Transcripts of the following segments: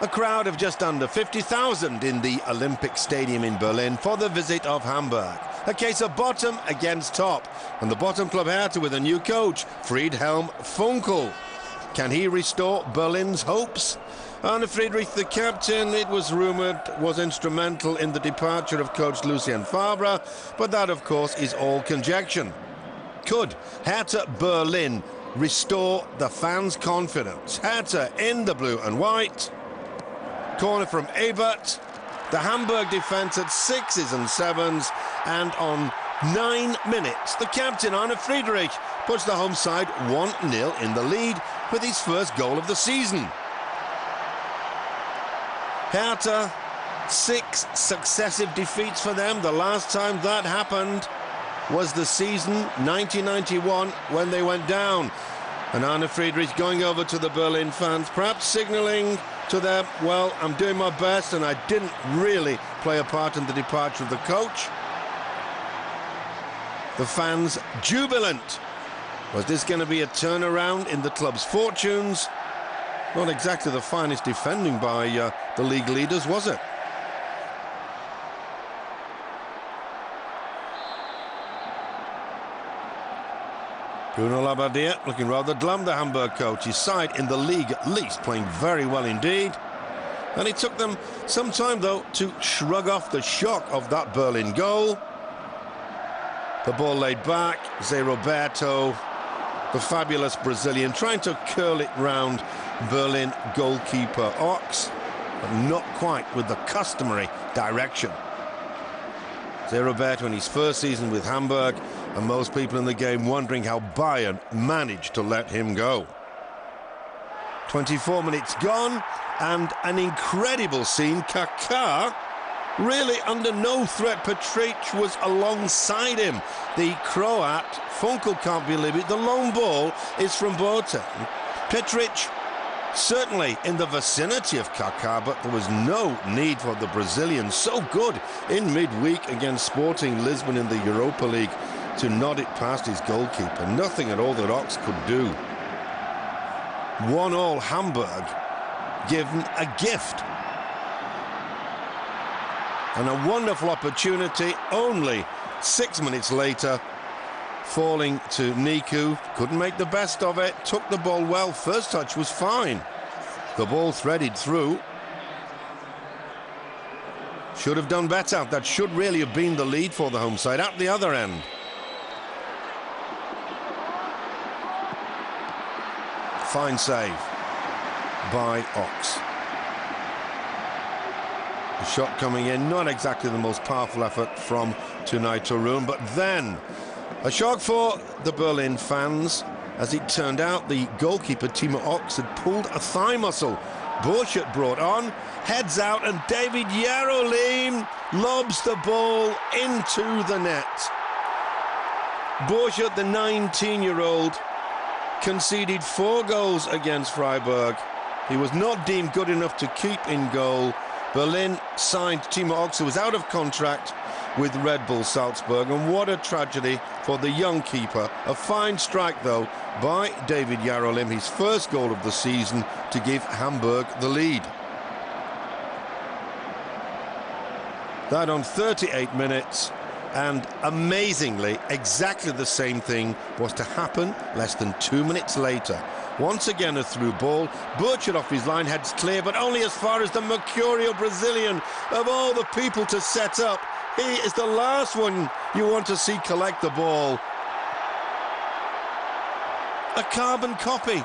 A crowd of just under 50,000 in the Olympic Stadium in Berlin for the visit of Hamburg. A case of bottom against top, and the bottom club Hertha with a new coach, Friedhelm Funkel. Can he restore Berlin's hopes? Arne Friedrich, the captain, it was rumoured, was instrumental in the departure of coach Lucien Favre, but that, of course, is all conjecture. Could Hertha Berlin restore the fans' confidence? Hertha in the blue and white. Corner from Ebert. The Hamburg defence at 6s and 7s, and on 9 minutes, the captain, Arne Friedrich, puts the home side 1-0 in the lead with his first goal of the season. Hertha, 6 successive defeats for them. The last time that happened was the season 1991 when they went down. And Arne Friedrich going over to the Berlin fans, perhaps signalling to them, well, I'm doing my best and I didn't really play a part in the departure of the coach. The fans jubilant. Was this going to be a turnaround in the club's fortunes? Not exactly the finest defending by the league leaders, was it? Bruno Labbadia looking rather glum, the Hamburg coach. His side in the league at least playing very well indeed. And it took them some time, though, to shrug off the shock of that Berlin goal. The ball laid back, Zé Roberto, the fabulous Brazilian, trying to curl it round Berlin goalkeeper Ox, but not quite with the customary direction. Zé Roberto in his first season with Hamburg, and most people in the game wondering how Bayern managed to let him go. 24 minutes gone, and an incredible scene. Kaká really under no threat. Petric was alongside him. The Croat, Funkel can't believe it. The long ball is from Boateng. Petric certainly in the vicinity of Kaká, but there was no need for the Brazilian, so good in midweek against Sporting Lisbon in the Europa League, to nod it past his goalkeeper. Nothing at all that Ox could do. 1-1 Hamburg, given a gift. And a wonderful opportunity, only 6 minutes later, falling to Niku. Couldn't make the best of it, took the ball well, first touch was fine. The ball threaded through. Should have done better. That should really have been the lead for the home side at the other end. Fine save by Ox. The shot coming in, not exactly the most powerful effort from Tunay Torun, but then a shock for the Berlin fans. As it turned out, the goalkeeper Timo Ox had pulled a thigh muscle. Borchert brought on, heads out, and David Yarolin lobs the ball into the net. Borchert, the 19-year-old, conceded 4 goals against Freiburg. He was not deemed good enough to keep in goal. Berlin signed Timo Ox, who was out of contract with Red Bull Salzburg, and what a tragedy for the young keeper. A fine strike, though, by David Yarolin, his first goal of the season, to give Hamburg the lead. That on 38 minutes, and amazingly, exactly the same thing was to happen less than 2 minutes later. Once again a through ball, Borchert off his line, heads clear, but only as far as the Mercurial Brazilian, of all the people to set up. He is the last one you want to see collect the ball. A carbon copy.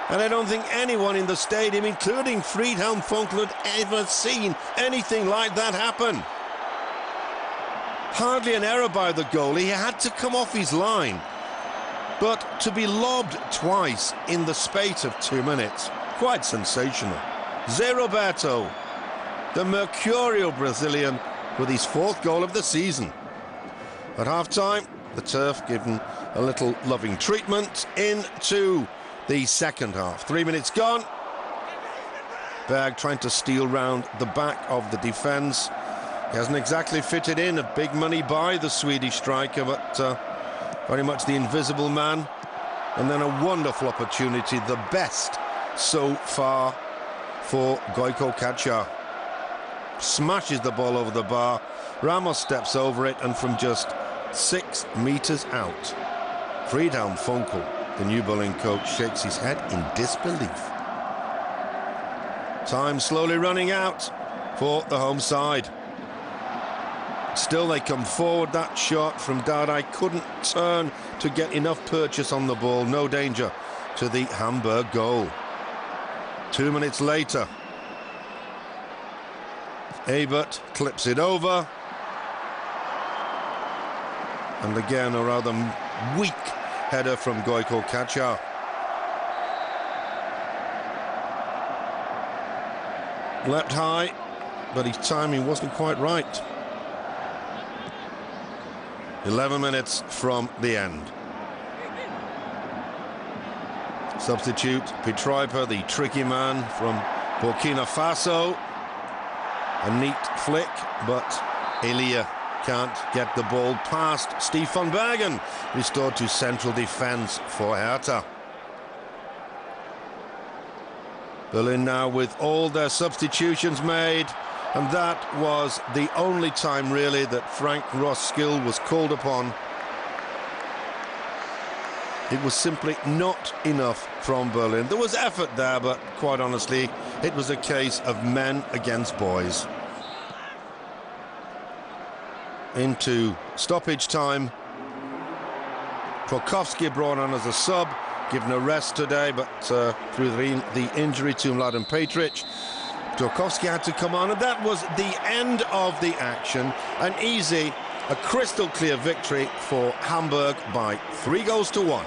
And I don't think anyone in the stadium, including Friedhelm Funkel, had ever seen anything like that happen. Hardly an error by the goalie. He had to come off his line. But to be lobbed twice in the space of 2 minutes, quite sensational. Zé Roberto, the Mercurial Brazilian, with his 4th goal of the season. At half-time, the turf given a little loving treatment into the second half. 3 minutes gone. Berg trying to steal round the back of the defence. He hasn't exactly fitted in. A big money buy, the Swedish striker, but very much the invisible man. And then a wonderful opportunity, the best so far for Gojko Kačar. Smashes the ball over the bar. Ramos steps over it, and from just 6 meters out, Friedhelm Funkel, the new Berlin coach, shakes his head in disbelief. Time slowly running out for the home side. Still they come forward. That shot from Dardai couldn't turn to get enough purchase on the ball. No danger to the Hamburg goal. 2 minutes later, Ebert clips it over. And again a rather weak header from Gojko Kačar. Leapt high, but his timing wasn't quite right. 11 minutes from the end. Substitute Pietrojpa, the tricky man from Burkina Faso. A neat flick, but Elia can't get the ball past Steve van Bergen. Restored to central defence for Hertha. Berlin now with all their substitutions made, and that was the only time really that Frank Ross' skill was called upon. It was simply not enough from Berlin. There was effort there, but quite honestly, it was a case of men against boys. Into stoppage time. Prokofsky brought on as a sub, given a rest today, but through the injury to Mladen Petric, Prokofsky had to come on, and that was the end of the action. An easy, a crystal clear victory for Hamburg by 3 goals to 1.